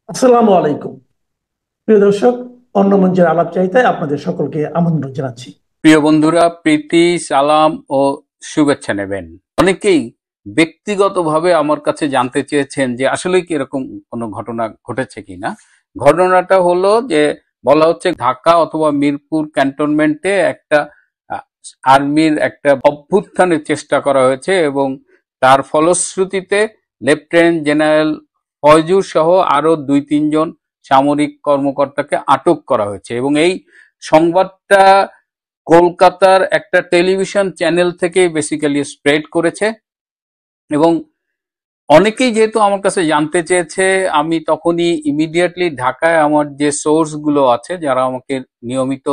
আসসালামু আলাইকুম। প্রিয় দর্শক, অন্য মঞ্চের আলাপ চাইতায় আপনাদের সকলকে আমন্ত্রণ জানাচ্ছি। প্রিয় বন্ধুরা, প্রীতি, সালাম ও শুভেচ্ছা নেবেন। অনেকেই ব্যক্তিগতভাবে আমার কাছে জানতে চেয়েছেন যে আসলে কি এরকম কোনো ঘটনা ঘটেছে কিনা। ঘটনাটা হলো যে বলা হচ্ছে ঢাকা অথবা মিরপুর ক্যান্টনমেন্টে একটা আহ, আর্মির একটা অভ্যুত্থানের চেষ্টা করা হয়েছে এবং তার ফলশ্রুতিতে লেফটেন্যান্ট জেনারেল ফয়জুর সহ আরো 2-3 জন সামরিক কর্মকর্তাকে আটক করা হয়েছে এবং এই সংবাদটা কলকাতার একটা টেলিভিশন চ্যানেল থেকে বেসিক্যালি স্প্রেড করেছে এবং অনেকেই যেহেতু আমার কাছে জানতে চেয়েছে, আমি তখনই ইমিডিয়েটলি ঢাকায় আমার যে সোর্স গুলো আছে, যারা আমাকে নিয়মিত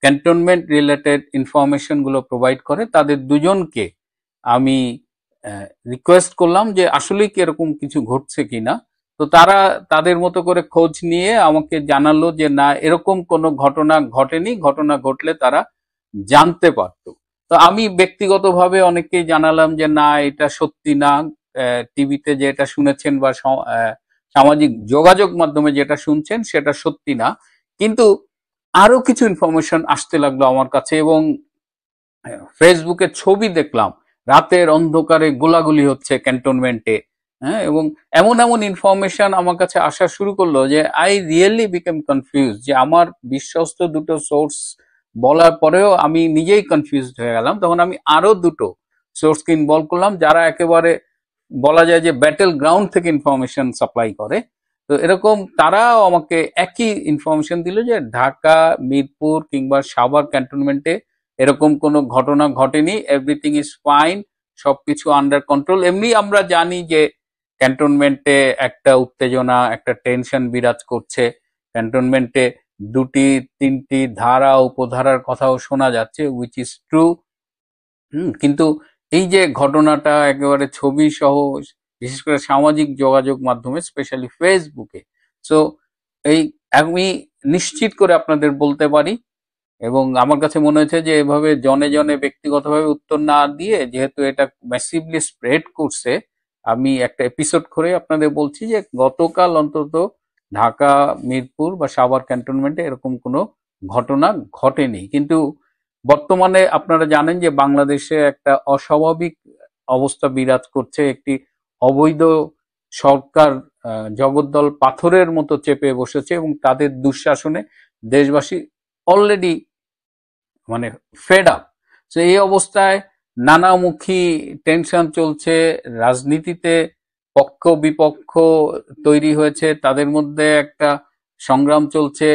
ক্যান্টনমেন্ট রিলেটেড ইনফরমেশন গুলো প্রোভাইড করে, তাদের দুজনকে আমি রিকোয়েস্ট করলাম যে আসলে কি এরকম কিছু ঘটছে কিনা। তো তারা তাদের মতো করে খোঁজ নিয়ে আমাকে জানালো যে না, এরকম কোনো ঘটনা ঘটেনি, ঘটনা ঘটলে তারা জানতে পারতো। তো আমি ব্যক্তিগতভাবে অনেককেই জানালাম যে না, এটা সত্যি না, টিভিতে যেটা শুনেছেন বা সামাজিক যোগাযোগ মাধ্যমে যেটা শুনছেন সেটা সত্যি না। কিন্তু আরো কিছু ইনফরমেশন আসতে লাগলো আমার কাছে এবং ফেসবুকে ছবি দেখলাম রাতের অন্ধকারে গোলাগুলি হচ্ছে ক্যান্টনমেন্টে। হ্যাঁ, এবং এমন এমন ইনফরমেশন আমার কাছে আসা শুরু করলো যে আই রিয়েলি বিকেম কনফিউজ, যে আমার বিশ্বস্ত দুটো সোর্স বলার পরেও আমি নিজেই কনফিউজড হয়ে গেলাম। তখন আমি আরো দুটো সোর্সকে ইনভলভ করলাম, যারা একেবারে বলা যায় যে ব্যাটেল গ্রাউন্ড থেকে ইনফরমেশন সাপ্লাই করে। তো এরকম তারাও আমাকে একই ইনফরমেশন দিল যে ঢাকা, মিরপুর কিংবা সাভার ক্যান্টনমেন্টে এরকম কোনো ঘটনা ঘটেনি, এভরিথিং ইজ ফাইন, সবকিছু আন্ডার কন্ট্রোল। এমনি আমরা জানি যে ক্যান্টনমেন্টে একটা উত্তেজনা, একটা টেনশন বিরাজ করছে। ক্যান্টনমেন্টে 2-3টি ধারা উপধারার কথাও শোনা যাচ্ছে, উইচ ইজ ট্রু। কিন্তু এই যে ঘটনাটা একেবারে ছবি সহ, বিশেষ করে সামাজিক যোগাযোগ মাধ্যমে, স্পেশালি ফেসবুকে, সো এই আমি নিশ্চিত করে আপনাদের বলতে পারি এবং আমার কাছে মনে হয়েছে যে এভাবে জনে জনে ব্যক্তিগতভাবে উত্তর না দিয়ে, যেহেতু এটা ম্যাসিভলি স্প্রেড করছে, আমি একটা এপিসোড করে আপনাদের বলছি যে গতকাল অন্তত ঢাকা, মিরপুর বা সাভার ক্যান্টনমেন্টে এরকম কোনো ঘটনা ঘটেনি। কিন্তু বর্তমানে আপনারা জানেন যে বাংলাদেশে একটা অস্বাভাবিক অবস্থা বিরাজ করছে। একটি অবৈধ সরকার জগদ্দল পাথরের মতো চেপে বসেছে এবং তাদের দুঃশাসনে দেশবাসী অলরেডি মানে ফেড আপ। তো এই অবস্থায় নানামুখী টেনশন চলছে, রাজনীতিতে পক্ষ বিপক্ষ তৈরি হয়েছে, তাদের মধ্যে একটা সংগ্রাম চলছে,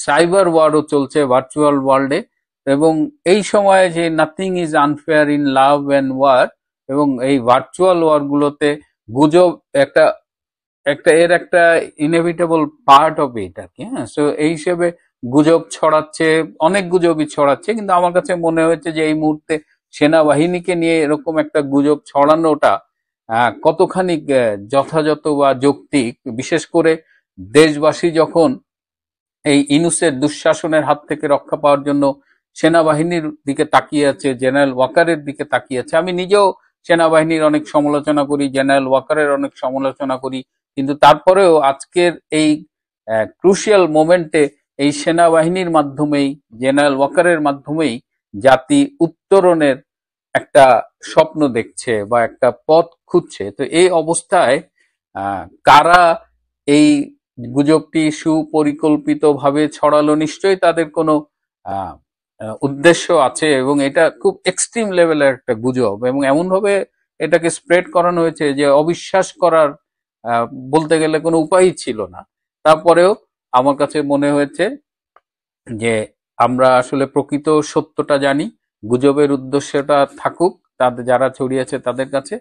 সাইবার ওয়ারও চলছে ভার্চুয়াল ওয়ার্ল্ডে। এবং এই সময়ে যে nothing is unfair in love and war, এবং এই ভার্চুয়াল ওয়ার গুলোতে গুজব একটা একটা এর একটা ইনএভিটেবল পার্ট অফ ইট আর কি। হ্যাঁ, সো এই হিসেবে গুজব ছড়াচ্ছে, অনেক গুজবই ছড়াচ্ছে, কিন্তু আমার কাছে মনে হয়েছে যে এই মুহূর্তে সেনাবাহিনীকে নিয়ে এরকম একটা গুজব ছড়ানোটা কতখানি যথাযথ বা যৌক্তিক, বিশেষ করে দেশবাসী যখন এই ইনুসের দুঃশাসনের হাত থেকে রক্ষা পাওয়ার জন্য সেনাবাহিনীর দিকে তাকিয়ে আছে, জেনারেল ওয়াকারের দিকে তাকিয়ে আছে। আমি নিজেও সেনাবাহিনীর অনেক সমালোচনা করি, জেনারেল ওয়াকারের অনেক সমালোচনা করি, কিন্তু তারপরেও আজকের এই ক্রুশিয়াল মোমেন্টে এই সেনাবাহিনীর মাধ্যমেই, জেনারেল ওয়াকারের মাধ্যমেই জাতি উত্তরণের একটা স্বপ্ন দেখছে বা একটা পথ খুঁজছে। তো এই অবস্থায় কারা এই গুজবটি সুপরিকল্পিতভাবে ছড়ালো, নিশ্চয়ই তাদের কোনো আহ, উদ্দেশ্য আছে এবং এটা খুব এক্সট্রিম লেভেলের একটা গুজব এবং এমন ভাবে এটাকে স্প্রেড করানো হয়েছে যে অবিশ্বাস করার আহ, বলতে গেলে কোনো উপায়ই ছিল না। তারপরেও আমার কাছে মনে হয়েছে যে আমরা আসলে প্রকৃত সত্যটা জানি, গুজবের উদ্দেশ্যটা থাকুক তাদের যারা ছড়িয়েছে তাদের কাছে।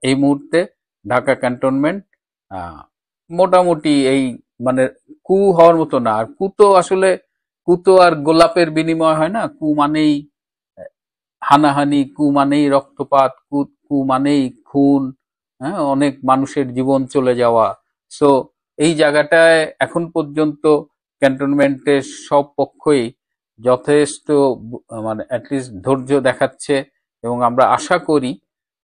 এই মুহূর্তে ঢাকা ক্যান্টনমেন্ট আহ, মোটামুটি এই মানে কু হওয়ার মতো না। আর কু তো আসলে, কু তো আর গোলাপের বিনিময় হয় না। কু মানেই হানাহানি, কু মানেই রক্তপাত, কু কু মানেই খুন, হ্যাঁ, অনেক মানুষের জীবন চলে যাওয়া। সো এই জায়গাটায় এখন পর্যন্ত ক্যান্টনমেন্টের সব পক্ষই যথেষ্ট মানে অ্যাটলিস্ট ধৈর্য দেখাচ্ছে এবং আমরা আশা করি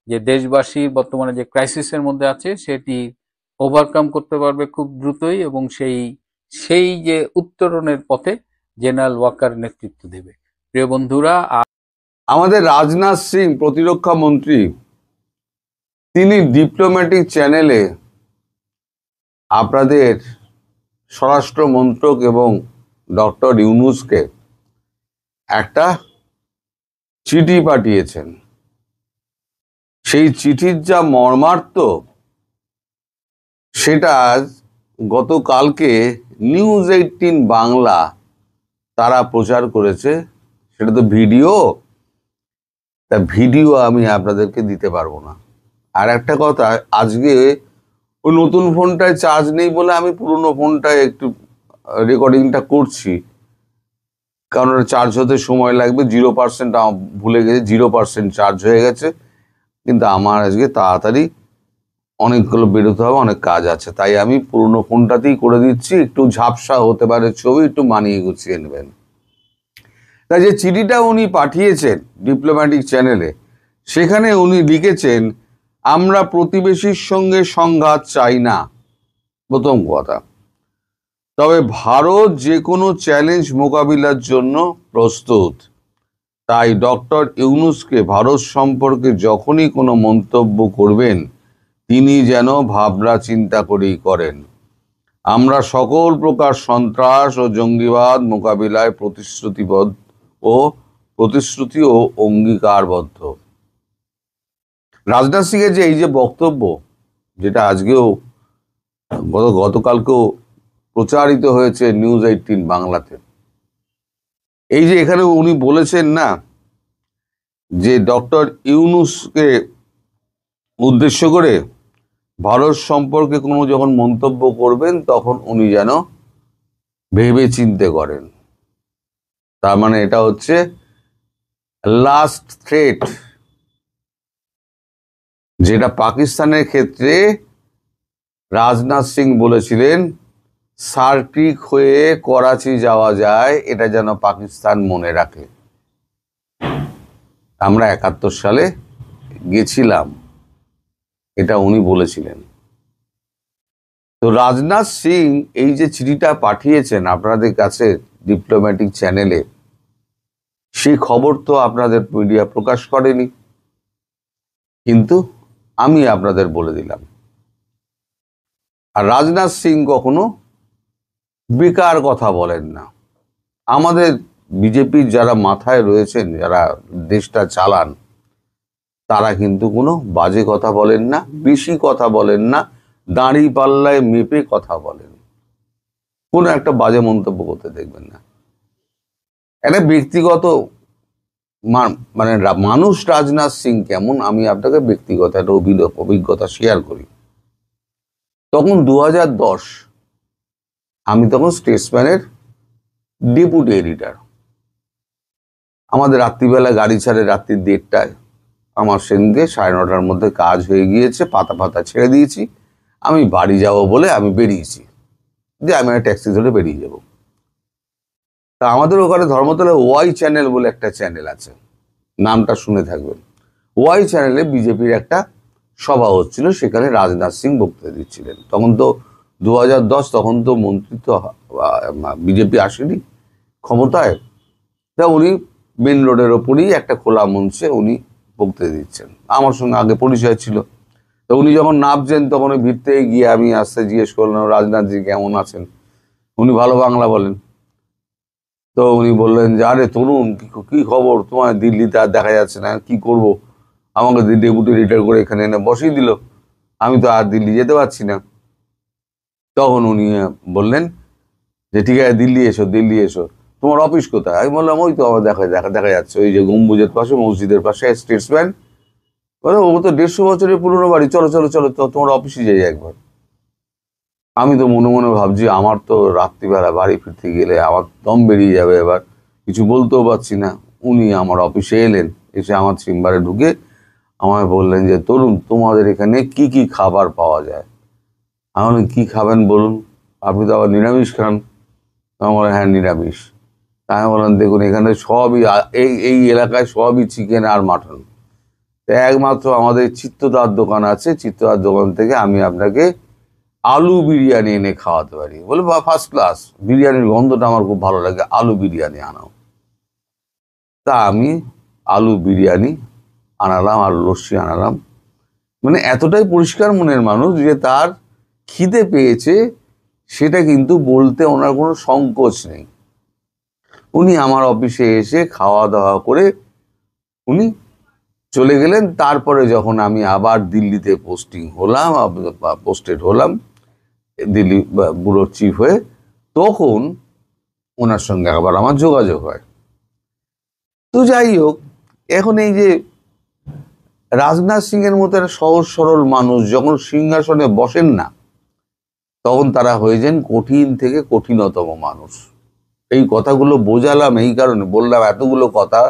যে দেশবাসী বর্তমানে যে ক্রাইসিসের মধ্যে আছে সেটি ওভারকাম করতে পারবে খুব দ্রুতই, এবং সেই সেই যে উত্তরণের পথে জেনারেল ওয়াকার নেতৃত্ব দেবে। প্রিয় বন্ধুরা, আমাদের রাজনাথ সিং প্রতিরক্ষা মন্ত্রী, তিনি ডিপ্লোম্যাটিক চ্যানেলে আপনাদের স্বরাষ্ট্র মন্ত্রক এবং ডক্টর ইউনূসকে একটা চিঠি পাঠিয়েছেন। সেই চিঠির যা মর্মার্থ সেটা গতকালকে নিউজ 18 বাংলা তারা প্রচার করেছে। সেটা তো ভিডিও, তা ভিডিও আমি আপনাদেরকে দিতে পারবো না। আর একটা কথা, আজকে ওই নতুন ফোনটায় চার্জ নেই বলে আমি পুরনো ফোনটায় একটু রেকর্ডিংটা করছি, কারণ চার্জ হতে সময় লাগবে। 0% ভুলে গেছে, 0% চার্জ হয়ে গেছে। কিন্তু আমার আজকে তাড়াতাড়ি অনেকগুলো বেরোতে হবে, অনেক কাজ আছে, তাই আমি পুরনো ফোনটাতেই করে দিচ্ছি। একটু ঝাপসা হতে পারে ছবি, একটু মানিয়ে গুছিয়ে নেবেন। তাই যে চিঠিটা উনি পাঠিয়েছেন ডিপ্লোম্যাটিক চ্যানেলে, সেখানে উনি লিখেছেন, আমরা প্রতিবেশীর সঙ্গে সংঘাত চাই না, প্রথম কথা। তবে ভারত যে কোনো চ্যালেঞ্জ মোকাবিলার জন্য প্রস্তুত। তাই ডক্টর ইউনূসকে ভারত সম্পর্কে যখনই কোনো মন্তব্য করবেন, তিনি যেন ভাবনা চিন্তা করেই করেন। আমরা সকল প্রকার সন্ত্রাস ও জঙ্গিবাদ মোকাবিলায় প্রতিশ্রুতি ও অঙ্গীকারবদ্ধ। রাজনাথ সিং এর যে এই যে বক্তব্য, যেটা আজকেও গতকালকেও প্রচারিত হয়েছে নিউজ 18 বাংলাতে, এই যে এখানে উনি বলেছেন না যে ডক্টর ইউনূসকে উদ্দেশ্য করে ভারত সম্পর্কে কোনো যখন মন্তব্য করবেন তখন উনি যেন ভেবে চিন্তে করেন। তার মানে এটা হচ্ছে লাস্ট থ্রেট, যেটা পাকিস্তানের ক্ষেত্রে রাজনাথ সিং বলেছিলেন সার্কিক হয়ে করাচি যাওয়া যায়, এটা যেন পাকিস্তান মনে রাখে। আমরা 71 সালে গেছিলাম, এটা উনি বলেছিলেন। তো রাজনাথ সিং এই যে চিঠিটা পাঠিয়েছেন আপনাদের কাছে ডিপ্লোম্যাটিক চ্যানেলে, সেই খবর তো আপনাদের মিডিয়া প্রকাশ করেনি, কিন্তু আমি আপনাদের বলে দিলাম। আর রাজনাথ সিং কখনো বেকার কথা বলেন না। আমাদের বিজেপির যারা মাথায় রয়েছেন, যারা দেশটা চালান, তারা কিন্তু কোনো বাজে কথা বলেন না, বেশি কথা বলেন না, দাঁড়ি পাল্লায় মেপে কথা বলেন। কোনো একটা বাজে মন্তব্য করতে দেখবেন না। একটা ব্যক্তিগত মানে মানুষ রাজনাথ সিং কেমন, আমি আপনাকে ব্যক্তিগত একটা অভিজ্ঞতা শেয়ার করি। তখন 2010, আমি তখন স্টেটসম্যানের ডেপুটি এডিটর। আমাদের রাত্রিবেলা গাড়ি ছাড়ে রাত্রি 1:30টায়। আমার সেদিনকে 9:30টার মধ্যে কাজ হয়ে গিয়েছে, পাতা ছেড়ে দিয়েছি। আমি বাড়ি যাব বলে আমি বেরিয়েছি, যে আমি একটা ট্যাক্সি ধরে বেরিয়ে যাব। তা আমাদের ওখানে ধর্মতলায় ওয়াই চ্যানেল বলে একটা চ্যানেল আছে, নামটা শুনে থাকবেন। ওয়াই চ্যানেলে বিজেপির একটা সভা হচ্ছিল, সেখানে রাজনাথ সিং বক্তৃতা দিচ্ছিলেন। তখন তো 2010, তখন তো মন্ত্রিত্ব বিজেপি আসেনি ক্ষমতায়। তা উনি মেন রোডের ওপরেই একটা খোলা মঞ্চে উনি বক্তৃতা দিচ্ছেন। আমার সঙ্গে আগে পরিচয় ছিল। তো উনি যখন নামছেন তখন ওই ভিড়তে গিয়ে আমি আসতে জিজ্ঞেস করলাম, রাজনাথজি কেমন আছেন? উনি ভালো বাংলা বলেন। তো উনি বললেন যে, আরে তরুণ, কি খবর তোমার? দিল্লিতে আর দেখা যাচ্ছে না, কি করব? আমাকে ডেপুটি এডিটর করে এখানে এনে বসিয়ে দিল, আমি তো আর দিল্লি যেতে পারছি না। তখন উনি বললেন যে, ঠিক আছে, দিল্লি এসো, তোমার অফিস কোথায়? আমি বললাম, ওই তো আমার দেখা যাচ্ছে, ওই যে গম্বুজের পাশে, মসজিদের পাশে স্টেটসম্যান। ও তো 150 বছরের পুরনো বাড়ি, চলো তোমার অফিসে যাই একবার। আমি তো মনে মনে ভাবছি, আমার তো রাত্রিবেলা বাড়ি ফিরতে গেলে আমার দম বেরিয়ে যাবে, এবার কিছু বলতেও পারছি না। উনি আমার অফিসে এলেন, এসে আমার চেম্বারে ঢুকে আমায় বললেন যে, তরুণ, তোমাদের এখানে কি কি খাবার পাওয়া যায়? আমি বললাম, কি খাবেন বলুন, আপনি তো আবার নিরামিষ খান। আমি বললাম, হ্যাঁ, নিরামিষ। আমি বললাম, দেখুন, এখানে সবই, এই এলাকায় সবই চিকেন আর মাটন। একমাত্র আমাদের চিত্তদার দোকান আছে, চিত্তদার দোকান থেকে আমি আপনাকে আলু বিরিয়ানি এনে খাওয়াতে পারি। বলে বা ফার্স্ট ক্লাস, বিরিয়ানির গন্ধটা আমার খুব ভালো লাগে, আলু বিরিয়ানি আনাও। তা আমি আলু বিরিয়ানি আনালাম আর লস্যি আনালাম। মানে এতটাই পরিষ্কার মনের মানুষ যে তার খিদে পেয়েছে সেটা কিন্তু বলতে ওনার কোনো সংকোচ নেই। উনি আমার অফিসে এসে খাওয়া দাওয়া করে উনি চলে গেলেন। তারপরে যখন আমি আবার দিল্লিতে পোস্টেড হলাম দিল্লি ব্যুরোর চিফ হয়ে, তখন ওনার সঙ্গে আবার আমার যোগাযোগ হয়। তো যাই হোক, এখন এই যে রাজনাথ সিং এর মতো একটা সহজ সরল মানুষ যখন সিংহাসনে বসেন না, তখন তারা হয়ে যান কঠিন থেকে কঠিনতম মানুষ। এই কথাগুলো বোঝালাম এই কারণে, বললাম এতগুলো কথা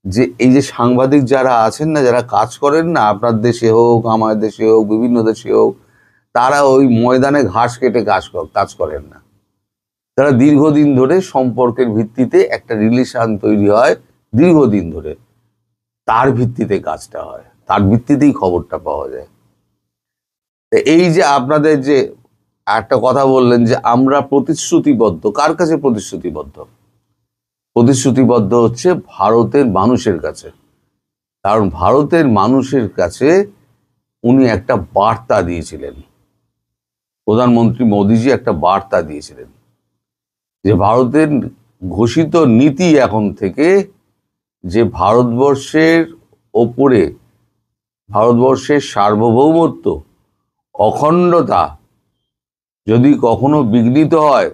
যে এই যে সাংবাদিক যারা আছেন না, যারা কাজ করেন না, আপনার দেশে হোক আমার দেশে হোক বিভিন্ন দেশে হোক, তারা ওই ময়দানে ঘাস কেটে কাজ করেন না। তারা দীর্ঘদিন ধরে সম্পর্কের ভিত্তিতে একটা রিলেশন তৈরি হয়, দীর্ঘদিন ধরে তার ভিত্তিতে কাজটা হয়, তার ভিত্তিতেই খবরটা পাওয়া যায়। এই যে আপনাদের যে একটা কথা বললেন যে আমরা প্রতিশ্রুতিবদ্ধ, কার কাছে প্রতিশ্রুতিবদ্ধ? প্রতিশ্রুতিবদ্ধ হচ্ছে ভারতের মানুষের কাছে। কারণ ভারতের মানুষের কাছে উনি একটা বার্তা দিয়েছিলেন, প্রধানমন্ত্রী মোদীজি একটা বার্তা দিয়েছিলেন যে ভারতের ঘোষিত নীতি এখন থেকে যে ভারতবর্ষের ওপরে, ভারতবর্ষের সার্বভৌমত্ব অখণ্ডতা যদি কখনো বিঘ্নিত হয়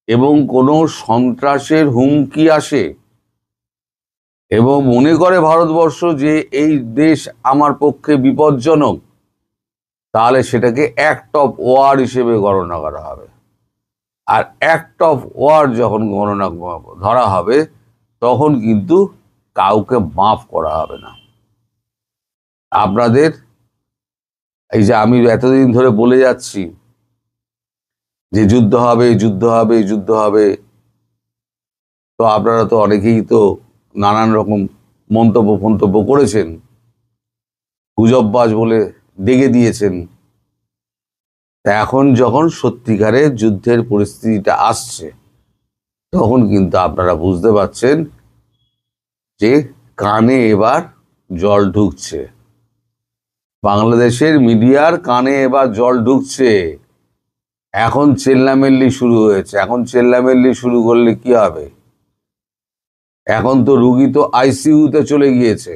এবং কোনো সন্ত্রাসের হুমকি আসে এবং মনে করে ভারতবর্ষ যে এই দেশ আমার পক্ষে বিপজ্জনক, তাহলে সেটাকে অ্যাক্ট অফ ওয়ার হিসেবে গণনা করা হবে। আর অ্যাক্ট অফ ওয়ার যখন গণনা ধরা হবে তখন কিন্তু কাউকে মাফ করা হবে না। আপনাদের এই যে আমি এতদিন ধরে বলে যাচ্ছি যে যুদ্ধ হবে যুদ্ধ হবে যুদ্ধ হবে, তো আপনারা তো অনেকেই তো নানান রকম মন্তব্য করেছেন, গুজববাজ বলে ডেকে দিয়েছেন। তা এখন যখন সত্যিকারের যুদ্ধের পরিস্থিতিটা আসছে তখন কিন্তু আপনারা বুঝতে পারছেন যে কানে এবার জল ঢুকছে, বাংলাদেশের মিডিয়ার কানে এবার জল ঢুকছে। এখন চেল্লামেল্লি শুরু হয়েছে। এখন চেল্লামেল্লি শুরু করলে কি হবে? এখন তো রুগী তো আইসিইউতে চলে গিয়েছে।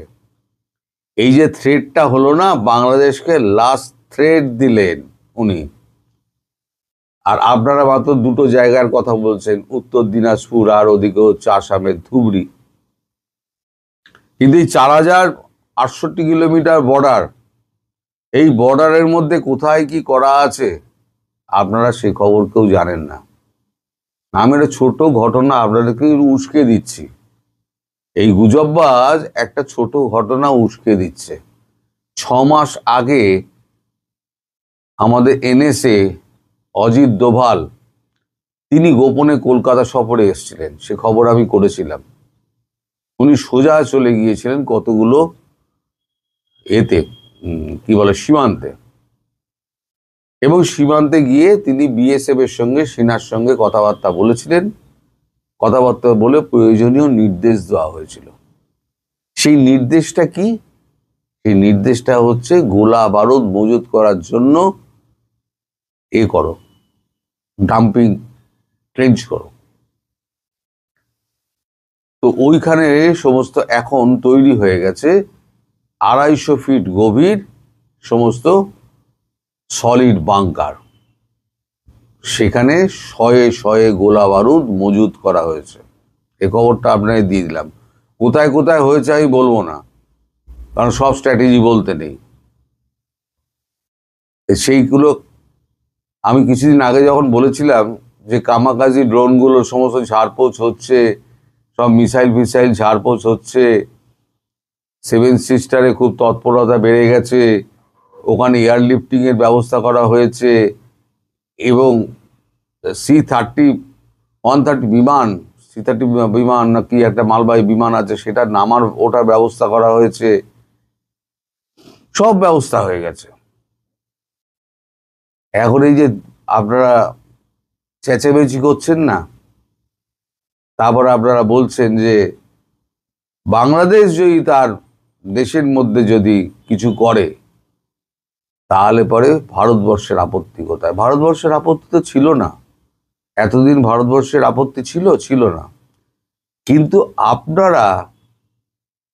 এই যে থ্রেটটা হলো না, বাংলাদেশকে লাস্ট থ্রেট দিলেন উনি। আর আপনারা মাত্র দুটো জায়গার কথা বলছেন, উত্তর দিনাজপুর আর ওদিকে হচ্ছে আসামের ধুবড়ি। কিন্তু এই 4068 কিলোমিটার বর্ডার, এই বর্ডারের মধ্যে কোথায় কি করা আছে আপনারা সে খবর কেউ জানেন না। আমি একটা ছোট ঘটনা আপনাদেরকে উস্কে দিচ্ছি। এই গুজববাজ একটা ছোট ঘটনা উস্কে দিচ্ছে। 6 মাস আগে আমাদের এনএসএ অজিত দোভাল তিনি গোপনে কলকাতা সফরে এসেছিলেন, সে খবর আমি করেছিলাম। উনি সোজা চলে গিয়েছিলেন কতগুলো এতে কি বলে সীমান্তে, এবং সীমান্তে গিয়ে তিনি বিএসএফ এর সঙ্গে, সেনার সঙ্গে কথাবার্তা বলেছিলেন। কথাবার্তা বলে প্রয়োজনীয় নির্দেশ দেওয়া হয়েছিল। সেই নির্দেশটা কি? সেই নির্দেশটা হচ্ছে গোলা বারুদ মজুত করার জন্য করো, ডাম্পিং ট্রেঞ্চ করো। তো ওইখানে সমস্ত এখন তৈরি হয়ে গেছে 250 ফিট গভীর সমস্ত সলিড বাংকার। সেখানে শয়ে শয়ে গোলা বারুদ মজুত করা হয়েছে। এ খবরটা আপনাকে দিয়ে দিলাম। কোথায় কোথায় হয়েছে আমি বলবো না, কারণ সব স্ট্র্যাটেজি বলতে নেই। সেইগুলো আমি কিছুদিন আগে যখন বলেছিলাম যে কামাকাজি ড্রোনগুলো সমস্ত ঝাড়পোছ হচ্ছে, সব মিসাইল ফিসাইল ঝাড়পোছ হচ্ছে, 7 সিস্টারে খুব তৎপরতা বেড়ে গেছে, ওখানে এয়ারলিফটিং এর ব্যবস্থা করা হয়েছে, এবং C-130 বিমান, C-30 বিমান নাকি একটা মালবাহী বিমান আছে, সেটা নামার ওটার ব্যবস্থা করা হয়েছে। সব ব্যবস্থা হয়ে গেছে। এখন এই যে আপনারা চেঁচামেচি করছেন না, তারপর আপনারা বলছেন যে বাংলাদেশ যদি তার দেশের মধ্যে যদি কিছু করে তাহলে পরে ভারতবর্ষের আপত্তি কোথায়? ভারতবর্ষের আপত্তি তো ছিল না এতদিন, ভারতবর্ষের আপত্তি ছিল না। কিন্তু আপনারা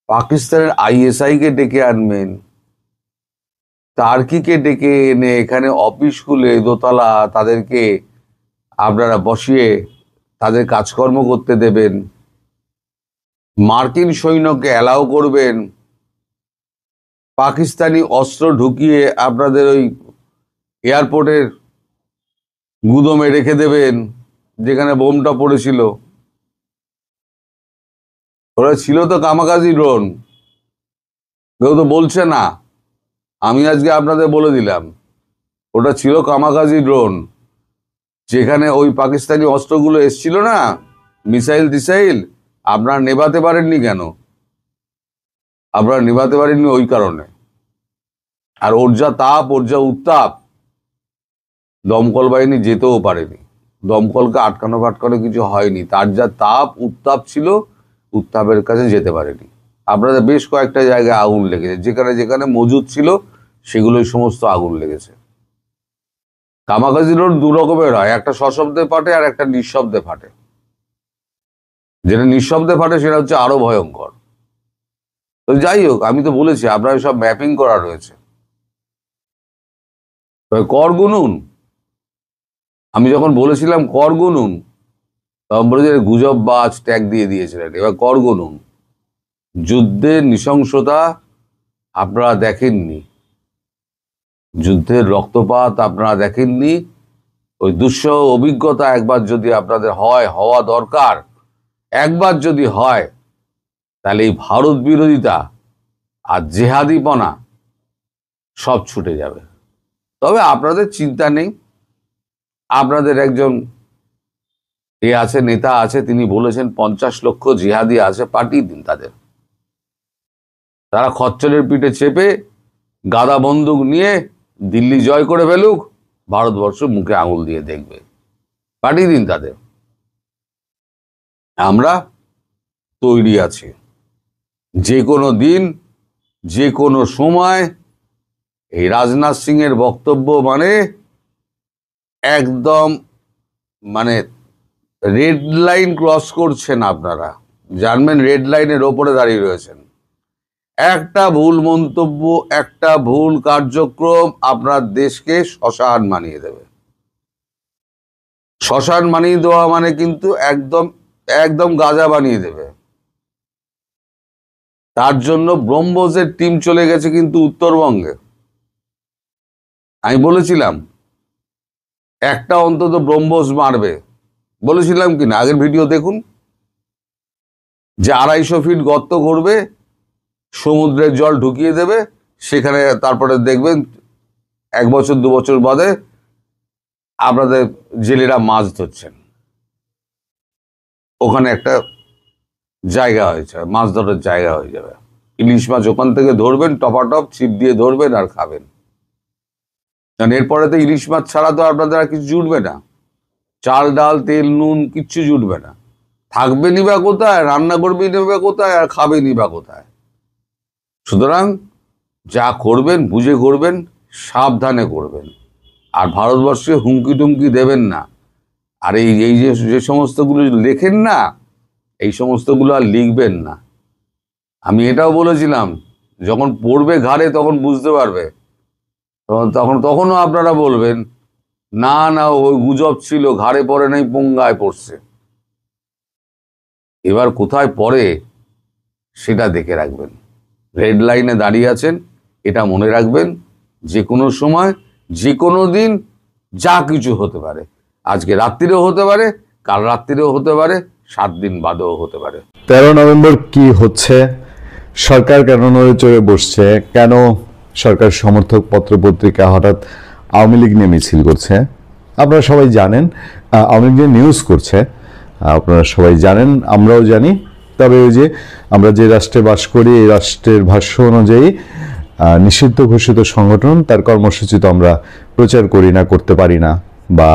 পাকিস্তানের ISI কে ডেকে আনবেন, টার্কিকে ডেকে এনে এখানে অফিস খুলে দোতলা তাদেরকে আপনারা বসিয়ে তাদের কাজকর্ম করতে দেবেন, মার্কিন সৈন্যকে অ্যালাউ করবেন, পাকিস্তানি অস্ত্র ঢুকিয়ে আপনাদের ওই এয়ারপোর্টের গুদমে রেখে দেবেন যেখানে বোমটা পড়েছিল। ওরা ছিল তো কামাকাজি ড্রোন, কেউ তো বলছে না। আমি আজকে আপনাদের বলে দিলাম, ওটা ছিল কামাকাজি ড্রোন, যেখানে ওই পাকিস্তানি অস্ত্রগুলো এসছিল না, মিসাইল টিসাইল, আপনারা নেভাতে পারেননি কেন? আপনারা নেভাতে পারেননি ওই কারণে। আর ওর যা তাপ, ওর যা উত্তাপ, দমকল বাহিনী যেতেও পারেনি, দমকলকে আটকানো ফাটকানো কিছু হয়নি। তার যা তাপ উত্তাপ ছিল, উত্তাপের কাছে যেতে পারেনি। আপনাদের বেশ কয়েকটা জায়গায় আগুন লেগেছে, যেখানে যেখানে মজুদ ছিল সেগুলোই সমস্ত আগুন লেগেছে। কামাকাজি রোড দু রকমের হয়, একটা সশব্দে ফাটে আর একটা নিঃশব্দে ফাটে। যেটা নিঃশব্দে ফাটে সেটা হচ্ছে আরো ভয়ঙ্কর। তো যাই হোক, আমি তো বলেছি আপনার সব ম্যাপিং করা রয়েছে, কর গুনুন। আমি যখন বলেছিলাম কর গুনুন, তখন বলেছে গুজব বাজ ট্যাগ দিয়ে দিয়েছিলেন। এবার কর গুনুন। যুদ্ধের নৃশংসতা আপনারা দেখেননি, যুদ্ধের রক্তপাত আপনারা দেখেননি। ওই দুঃসহ অভিজ্ঞতা একবার যদি আপনাদের হওয়া দরকার, একবার যদি হয়, তাহলে এই ভারত বিরোধিতা আর জেহাদিপনা সব ছুটে যাবে। তবে আপনাদের চিন্তা নেই, আপনাদের একজন আছে, নেতা আছে, তিনি বলেছেন 50 লক্ষ জিহাদি আছে, পাঠিয়ে দিন তাদের। তারা খচ্চরের পিঠে চেপে গাদা বন্দুক নিয়ে দিল্লি জয় করে ফেলুক, ভারতবর্ষ মুখে আঙুল দিয়ে দেখবে। পাঠিয়ে দিন তাদের, আমরা তৈরি আছি। যে কোনো দিন, যে কোনো সময় এই রাজনাথ সিং এর বক্তব্য মানে একদম রেড লাইন ক্রস করছেন আপনারা, জানবেন রেড লাইনের ওপরে দাঁড়িয়ে রয়েছেন। একটা ভুল মন্তব্য, একটা ভুল কার্যক্রম আপনার দেশকে শ্মশান বানিয়ে দেবে। শ্মশান বানিয়ে দেওয়া মানে কিন্তু একদম একদম গাজা বানিয়ে দেবে। তার জন্য ব্রহ্মসের টিম চলে গেছে কিন্তু উত্তরবঙ্গে। আমি বলেছিলাম একটা অন্তত ব্রহ্মস মারবে, বলেছিলাম কিনা? আগের ভিডিও দেখুন, যে 250 ফিট গর্ত করবে, সমুদ্রের জল ঢুকিয়ে দেবে সেখানে, তারপরে দেখবেন 1 বছর 2 বছর বাদে আপনাদের জেলেরা মাছ ধরছেন। ওখানে একটা জায়গা হয়েছে, মাছ ধরার জায়গা হয়ে যাবে। ইলিশ মাছ ওখান থেকে ধরবেন, টপাটপ ছিপ দিয়ে ধরবেন আর খাবেন। কারণ এরপরে তো ইলিশ মাছ ছাড়া তো আপনাদের আর কিছু জুটবে না, চাল ডাল তেল নুন কিচ্ছু জুটবে না। থাকবেনই বা কোথায়, রান্না করবেনই বা কোথায়, আর খাবেনই বা কোথায়? সুতরাং যা করবেন বুঝে করবেন, সাবধানে করবেন, আর ভারতবর্ষে হুমকি টুমকি দেবেন না। আর এই যে সমস্তগুলো লেখেন না, এই সমস্তগুলো আর লিখবেন না। আমি এটাও বলেছিলাম, যখন পড়বে ঘাড়ে তখন বুঝতে পারবে, তখনও আপনারা বলবেন না না ওই গুজব ছিল, ঘাড়ে পড়ে নাই পঙ্গায় পড়ছে। এবার কোথায় পড়ে সেটা দেখে রাখবেন। রেড লাইনে দাঁড়িয়ে আছেন, এটা মনে রাখবেন। যে কোনো সময়, যে কোনো দিন যা কিছু হতে পারে। আজকে রাত্রিরেও হতে পারে, কাল রাত্রিরেও হতে পারে, 7 দিন বাদেও হতে পারে। 13 নভেম্বর কি হচ্ছে? সরকার কেন নড়ে চড়ে বসছে? কেন সরকার সমর্থক পত্রপত্রিকা হঠাৎ আওয়ামী লীগ নিয়ে মিছিল করছে? আপনারা সবাই জানেন, আওয়ামী লীগ নিয়ে নিউজ করছে, আপনারা সবাই জানেন, আমরাও জানি। তবে ওই যে আমরা যে রাষ্ট্রে বাস করি, এই রাষ্ট্রের ভাষ্য অনুযায়ী নিষিদ্ধ ঘোষিত সংগঠন, তার কর্মসূচি তো আমরা প্রচার করি না, করতে পারি না, বা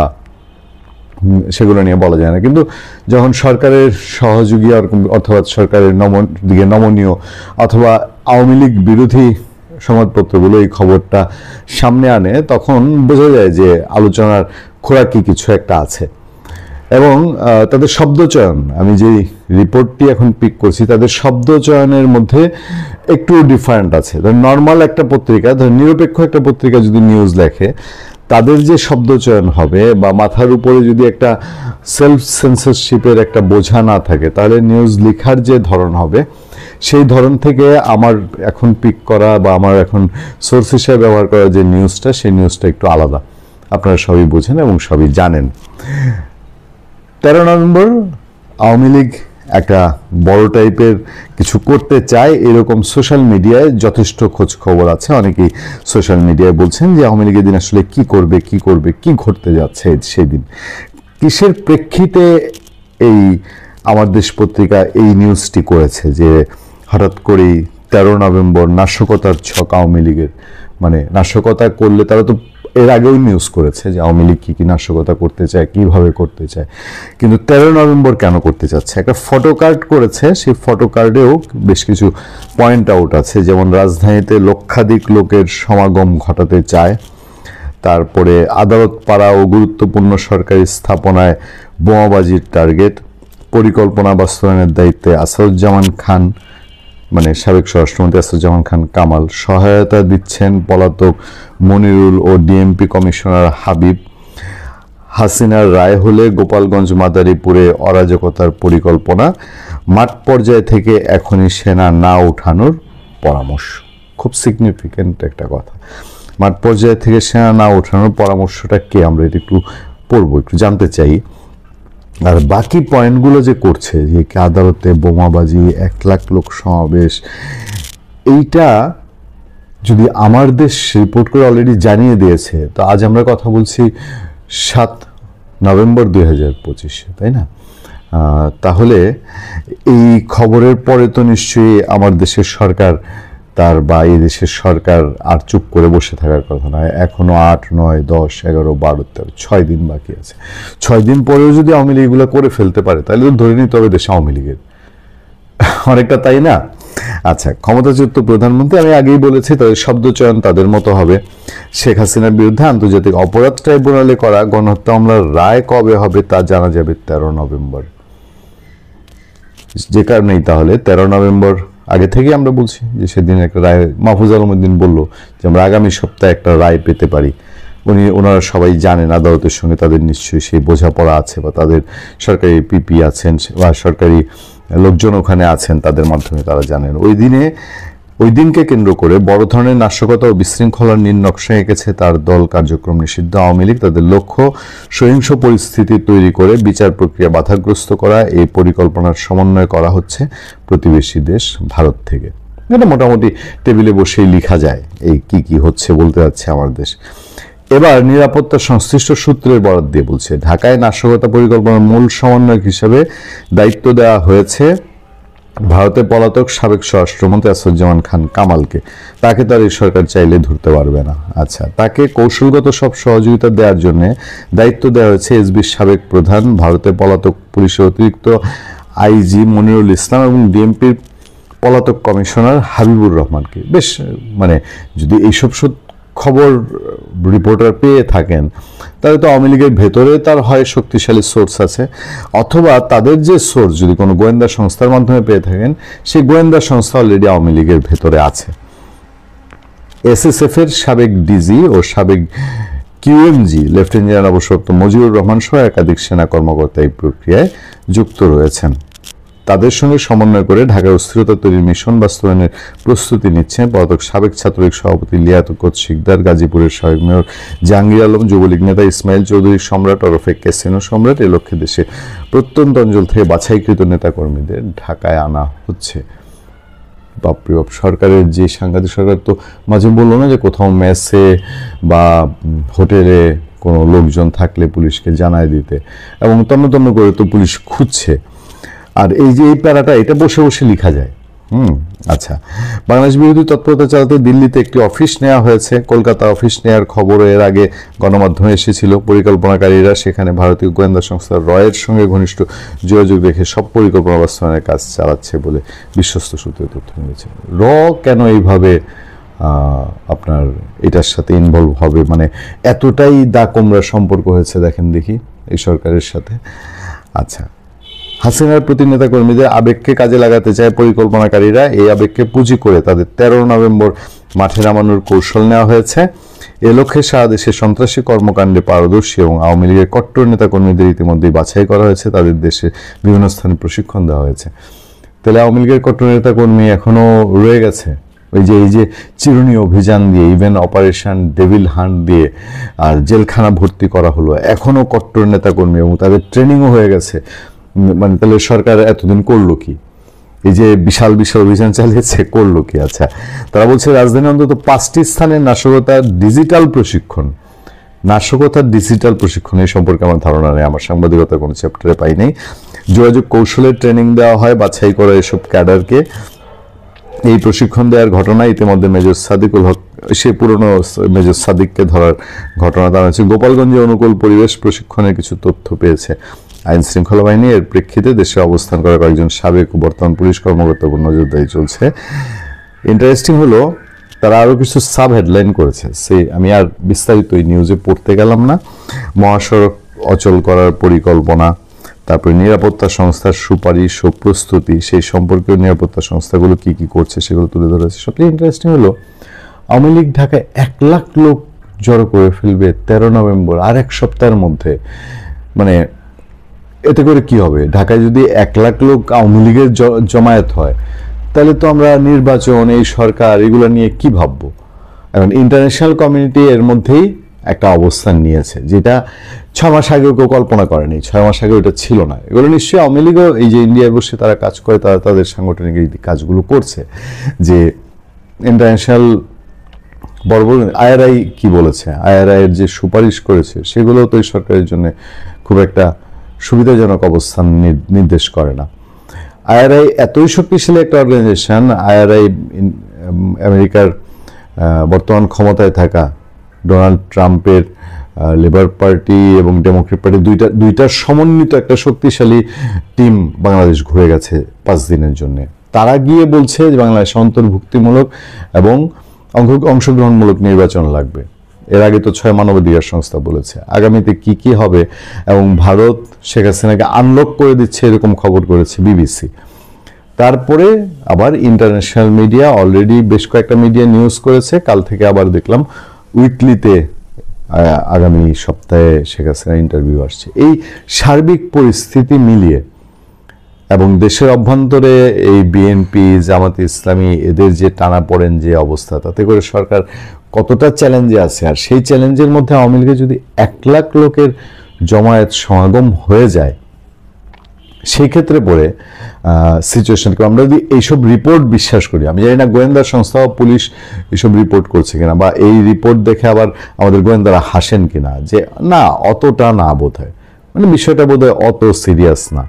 সেগুলো নিয়ে বলা যায় না। কিন্তু যখন সরকারের সহযোগী অথবা সরকারের দিকে নমনীয় অথবা আওয়ামী লীগ বিরোধী সংবাদপত্রগুলো এই খবরটা সামনে আনে, তখন বোঝা যায় যে আলোচনার খোরাকি কিছু একটা আছে। এবং তাদের শব্দচয়ন, আমি যে রিপোর্টটি এখন পিক করছি, তাদের শব্দচয়নের মধ্যে একটু ডিফারেন্ট আছে। নর্মাল একটা পত্রিকা, নিরপেক্ষ একটা পত্রিকা যদি নিউজ লেখে, তাদের যে শব্দচয়ন হবে বা মাথার উপরে যদি একটা সেলফ সেন্সরশিপের একটা বোঝা না থাকে, তাহলে নিউজ লেখার যে ধরন হবে, সেই ধরন থেকে আমার এখন পিক করা বা আমার এখন সোর্স হিসেবে ব্যবহার করা যে নিউজটা, সেই নিউজটা একটু আলাদা। আপনারা সবই বোঝেন এবং সবই জানেন। 13 নভেম্বর আওয়ামী লীগ একটা বড় টাইপের কিছু করতে চায়, এরকম সোশ্যাল মিডিয়ায় যথেষ্ট খোঁজ খবর আছে। অনেকেই সোশ্যাল মিডিয়ায় বলছেন যে আওয়ামী লীগের দিন আসলে কি করবে, কি ঘটতে যাচ্ছে সেই দিন। কিসের প্রেক্ষিতে এই আমার দেশ পত্রিকা এই নিউজটি করেছে যে হঠাৎ করেই 13 নভেম্বর নাশকতার ছক আওয়ামী লীগের, মানে নাশকতা করলে তারা তো এর আগেও নিউজ করেছে যে আওয়ামী লীগ কি নাশকতা করতে চায়, কিভাবে করতে চায়, কিন্তু 13 নভেম্বর কেন করতে চাচ্ছে? একটা ফটো কার্ড করেছে, সেই ফটো কার্ডেও বেশ কিছু পয়েন্ট আউট আছে, যেমন রাজধানীতে লক্ষাধিক লোকের সমাগম ঘটাতে চায়, তারপরে আদালত পাড়া ও গুরুত্বপূর্ণ সরকারি স্থাপনায় বোমাবাজির টার্গেট, পরিকল্পনা বাস্তবায়নের দায়িত্বে আসাদুজ্জামান খান, মানে সাবেক স্বরাষ্ট্রমন্ত্রী আসাদুজ্জামান খান কামাল, সহায়তা দিচ্ছেন পলাতক মনিরুল ও ডিএমপি কমিশনার হাবিব, হাসিনার রায় হলে গোপালগঞ্জ মাদারীপুরে অরাজকতার পরিকল্পনা, মাঠ পর্যায় থেকে এখনই সেনা না ওঠানোর পরামর্শ। খুব সিগনিফিক্যান্ট একটা কথা। মাঠ পর্যায় থেকে সেনা না ওঠানোর পরামর্শটা কে, আমরা এটা একটু পড়বো, একটু জানতে চাই। আর বাকি পয়েন্টগুলো যে করছে, যে আদালতে বোমাবাজি, 1 লাখ লোক সমাবেশ, এইটা যদি আমার দেশ রিপোর্ট করে অলরেডি জানিয়ে দিয়েছে, তো আজ আমরা কথা বলছি 7 নভেম্বর 2025, তাই না? তাহলে এই খবরের পরে তো নিশ্চয়ই আমার দেশের সরকার বা এই দেশের সরকার আর চুপ করে বসে থাকার কথা নয়। এখনো 8, 9, 10, 11, 12, 13, 6 দিন বাকি আছে। 6 দিন পরেও যদি আওয়ামী লীগ এগুলো করে ফেলতে পারে, তাহলে তো ধরে নিতে হবে দেশে আওয়ামী লীগের অনেকটা, তাই না? আচ্ছা, ক্ষমতাচ্যুত প্রধানমন্ত্রী, আমি আগেই বলেছি তাদের শব্দচয়ন তাদের মতো হবে। শেখ হাসিনার বিরুদ্ধে আন্তর্জাতিক অপরাধ ট্রাইব্যুনালে করা গণহত্যা মামলার রায় কবে হবে তা জানা যাবে 13 নভেম্বর। যে কারণেই তাহলে 13 নভেম্বর আগে থেকে আমরা বলছি যে সেদিন একটা রায়, মাহফুজ আলম উদ্দিন বলল যে আমরা আগামী সপ্তাহে একটা রায় পেতে পারি। ওনারা সবাই জানেন আদালতের সঙ্গে তাদের নিশ্চয়ই সেই বোঝাপড়া আছে, বা তাদের সরকারি পিপি আছেন বা সরকারি লোকজন ওখানে আছেন, তাদের মাধ্যমে তারা জানেন। ওই দিনকে কেন্দ্র করে বড় ধরনের নাশকতা ও বিশৃঙ্খলার নীল নকশা এঁকেছে তার দল। কার্যক্রম নিষিদ্ধ আওয়ামী লীগ, তাদের লক্ষ্য সহিংস পরিস্থিতি তৈরি করে বিচার প্রক্রিয়া বাধাগ্রস্ত করা। এই পরিকল্পনার সমন্বয় করা হচ্ছে প্রতিবেশী দেশ ভারত থেকে। এটা মোটামুটি টেবিলে বসেই লেখা যায় এই কি হচ্ছে বলতে যাচ্ছে আমার দেশ। এবার নিরাপত্তা সংশ্লিষ্ট সূত্রের বরাত দিয়ে বলছে, ঢাকায় নাশকতা পরিকল্পনার মূল সমন্বয়ক হিসেবে দায়িত্ব দেওয়া হয়েছে ভারতে পলাতক সাবেক স্বরাষ্ট্রমন্ত্রী আসাদুজ্জামান খান কামালকে। তাকে তার এই সরকার চাইলে ধরতে পারবে না। আচ্ছা, তাকে কৌশলগত সব সহযোগিতা দেওয়ার জন্য দায়িত্ব দেওয়া হয়েছে এসবির সাবেক প্রধান, ভারতে পলাতক পুলিশের অতিরিক্ত আইজি মনিরুল ইসলাম এবং ডিএমপির পলাতক কমিশনার হাবিবুর রহমানকে। বেশ, মানে যদি এইসব খবর রিপোর্টার পেয়ে থাকেন, তাহলে তো আওয়ামী লীগের ভেতরে তার হয় শক্তিশালী সোর্স আছে, অথবা তাদের যে সোর্স যদি কোনো গোয়েন্দা সংস্থার মাধ্যমে পেয়ে থাকেন, সেই গোয়েন্দা সংস্থা অলরেডি আওয়ামী লীগের ভেতরে আছে। এসএসএফ এর সাবেক ডিজি ও সাবেক কিউএমজি লেফটেন্যান্ট জেনারেল অবসরপ্রাপ্ত মজিবুর রহমান সহ একাধিক সেনা কর্মকর্তা এই প্রক্রিয়ায় যুক্ত রয়েছেন। তাদের সঙ্গে সমন্বয় করে ঢাকায় অস্থিরতা তৈরির মিশন বাস্তবায়নের প্রস্তুতি নিচ্ছেন পলাতক সাবেক ছাত্রলীগ সভাপতি লিয়াকত শিকদার, গাজীপুরের সাবেক মেয়র জাহাঙ্গীর আলম, যুবলীগ নেতা ইসমাইল চৌধুরী সম্রাট ওরফে ক্যাসিনো সম্রাট। এ লক্ষ্যে দেশে প্রত্যন্ত অঞ্চল থেকে বাছাইকৃত নেতাকর্মীদের ঢাকায় আনা হচ্ছে। বাপরে বাপ, সরকারের যে সাংঘাতিক, সরকার তো মাঝে বললো না যে কোথাও মেসে বা হোটেলে কোনো লোকজন থাকলে পুলিশকে জানায় দিতে, এবং তন্ন তন্ন করে তো পুলিশ খুঁজছে। আর এই যে এই প্যারাটা, এটা বসে বসে লেখা যায়, আচ্ছা, বাংলাদেশ বিরোধী তৎপরতা চালাতে দিল্লিতে একটি অফিস নেওয়া হয়েছে। কলকাতা অফিস নেওয়ার খবর এর আগে গণমাধ্যমে এসেছিল। পরিকল্পনাকারীরা সেখানে ভারতীয় গোয়েন্দা সংস্থা রয়ের সঙ্গে ঘনিষ্ঠ যোগাযোগ রেখে সব পরিকল্পনা বাস্তবায়নের কাজ চালাচ্ছে বলে বিশ্বস্ত সূত্রে তথ্য মিলেছে। কেন এইভাবে আপনার এটার সাথে ইনভলভ হবে, মানে এতটাই দা কোমরা সম্পর্ক হয়েছে দেখেন দেখি এই সরকারের সাথে। আচ্ছা, হাসিনার প্রতি নেতাকর্মীদের আবেগকে কাজে লাগাতে চায় পরিকল্পনাকারীরা। এই আবেগকে পুঁজি করে তাদের 13 নভেম্বর মাঠে নামানোর কৌশল নেওয়া হয়েছে। এ লক্ষ্যে সারা দেশে সন্ত্রাসী কর্মকাণ্ডে পারদর্শী এবং আওয়ামী লীগের কট্টর নেতাকর্মীদের ইতিমধ্যেই বাছাই করা হয়েছে, তাদের দেশে বিভিন্ন স্থানে প্রশিক্ষণ দেওয়া হয়েছে। তাহলে আওয়ামী লীগের কট্টর নেতাকর্মী এখনো রয়ে গেছে এই যে চিরুনি অভিযান দিয়ে, ইভেন অপারেশন ডেভিল হান্ট দিয়ে আর জেলখানা ভর্তি করা হলো, এখনো কট্টর নেতাকর্মী এবং তাদের ট্রেনিংও হয়ে গেছে। মানে তাহলে সরকার এতদিন করলো কি? এই যে বিশাল বিশাল অভিযান চালিয়েছে, করলো কি? আচ্ছা, তারা বলছে রাজধানী অন্তত 5টি স্থানে নাশকতার ডিজিটাল প্রশিক্ষণ। এই সম্পর্কে আমার ধারণা নেই, আমার সাংবাদিকতার কোনো চ্যাপ্টারে পাই নাই। যোগাযোগ কৌশলের ট্রেনিং দেওয়া হয় বাছাই করা এসব ক্যাডারকে। এই প্রশিক্ষণ দেওয়ার ঘটনা ইতিমধ্যে মেজর সাদিকুল হক, সে পুরনো মেজর সাদিককে ধরার ঘটনা দাঁড়াচ্ছে। গোপালগঞ্জে অনুকূল পরিবেশ প্রশিক্ষণের কিছু তথ্য পেয়েছে আইন শৃঙ্খলা বাহিনী। এর প্রেক্ষিতে দেশে অবস্থান করা কয়েকজন সাবেক ও বর্তমান পুলিশ কর্মকর্তার উপর নজরদারি চলছে। ইন্টারেস্টিং হলো তারা আরো কিছু সাব হেডলাইন করেছে, আমি আর বিস্তারিত এই নিউজে পড়তে গেলাম না। মহাসড়ক অচল করার পরিকল্পনা, তারপরে নিরাপত্তা সংস্থার সুপারিশ ও প্রস্তুতি, সেই সম্পর্কে নিরাপত্তা সংস্থাগুলো কি কি করছে সেগুলো তুলে ধরেছে। সবচেয়ে ইন্টারেস্টিং হলো আওয়ামী লীগ ঢাকায় 1 লাখ লোক জড়ো করে ফেলবে 13 নভেম্বর, আর 1 সপ্তাহের মধ্যে। মানে এতে করে কি হবে? ঢাকায় যদি 1 লাখ লোক আওয়ামী লীগের জমায়েত হয়, তাহলে তো আমরা নির্বাচন, এই সরকার, এগুলো নিয়ে কি ভাববো? এখন ইন্টারন্যাশনাল কমিউনিটি এর মধ্যেই একটা অবস্থান নিয়েছে, যেটা 6 মাস আগেও কেউ কল্পনা করেনি। 6 মাস আগে ওটা ছিল না। এগুলো নিশ্চয়ই আওয়ামী লীগও, এই যে ইন্ডিয়ায় বসে তারা কাজ করে, তারা তাদের সাংগঠনিক এই কাজগুলো করছে। যে ইন্টারন্যাশনাল বড় বড় আইআরআই কি বলেছে, আইআরআই এর যে সুপারিশ করেছে, সেগুলো তো এই সরকারের জন্য খুব একটা সুবিধাজনক অবস্থান নির্দেশ করে না। আইআরআই এতই শক্তিশালী একটা অর্গানাইজেশন। আইআরআই আমেরিকার বর্তমান ক্ষমতায় থাকা ডোনাল্ড ট্রাম্পের লেবার পার্টি এবং ডেমোক্রেট পার্টি দুইটার সমন্বিত একটা শক্তিশালী টিম বাংলাদেশ ঘুরে গেছে 5 দিনের জন্য। তারা গিয়ে বলছে যে বাংলাদেশ অন্তর্ভুক্তিমূলক এবং অংশগ্রহণমূলক নির্বাচন লাগবে। এর আগে তো 6 মানবাধিকার সংস্থা বলেছে। আগামীতে কি কি হবে, এবং ভারত শেখ হাসিনাকে আনলক করে দিচ্ছে এরকম খবর করেছে বিবিসি। তারপরে আবার ইন্টারন্যাশনাল মিডিয়া, অলরেডি বেশ কয়েকটা মিডিয়া নিউজ করেছে। কাল থেকে আবার দেখলাম উইকলিতে আগামী সপ্তাহে শেখ হাসিনার ইন্টারভিউ আসছে। এই সার্বিক পরিস্থিতি মিলিয়ে এবং দেশের অভ্যন্তরে এই বিএনপি, জামাতে ইসলামী, এদের যে টানাপোড়েন যে অবস্থা, তাতে করে সরকার কতটা চ্যালেঞ্জে আছে। আর সেই চ্যালেঞ্জের মধ্যে আওয়ামী লীগের যদি 1 লাখ লোকের জমায়েত সমাগম হয়ে যায়, সেই ক্ষেত্রে পড়ে সিচুয়েশনকে আমরা যদি এইসব রিপোর্ট বিশ্বাস করি, আমি জানি না গোয়েন্দা সংস্থা বা পুলিশ এইসব রিপোর্ট করছে কিনা, বা এই রিপোর্ট দেখে আবার আমাদের গোয়েন্দারা হাসেন কিনা যে না অতটা না বোধ হয়, মানে বিষয়টা বোধ হয় অত সিরিয়াস না,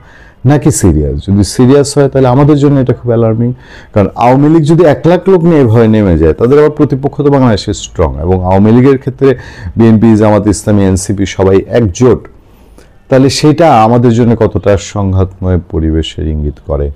নাকি সিরিয়াস? যদি সিরিয়াস হয় তাহলে আমাদের জন্য এটা খুব অ্যালার্মিং। কারণ আওয়ামী লীগ যদি 1 লাখ লোক নিয়ে এভাবে নেমে যায়, তাদের আবার প্রতিপক্ষ তো বাংলাদেশে স্ট্রং, এবং আওয়ামী লীগের ক্ষেত্রে বিএনপি, জামাত ইসলামী, এনসিপি সবাই একজোট, তাহলে সেটা আমাদের জন্য কতটা সংঘাতময় পরিবেশের ইঙ্গিত করে।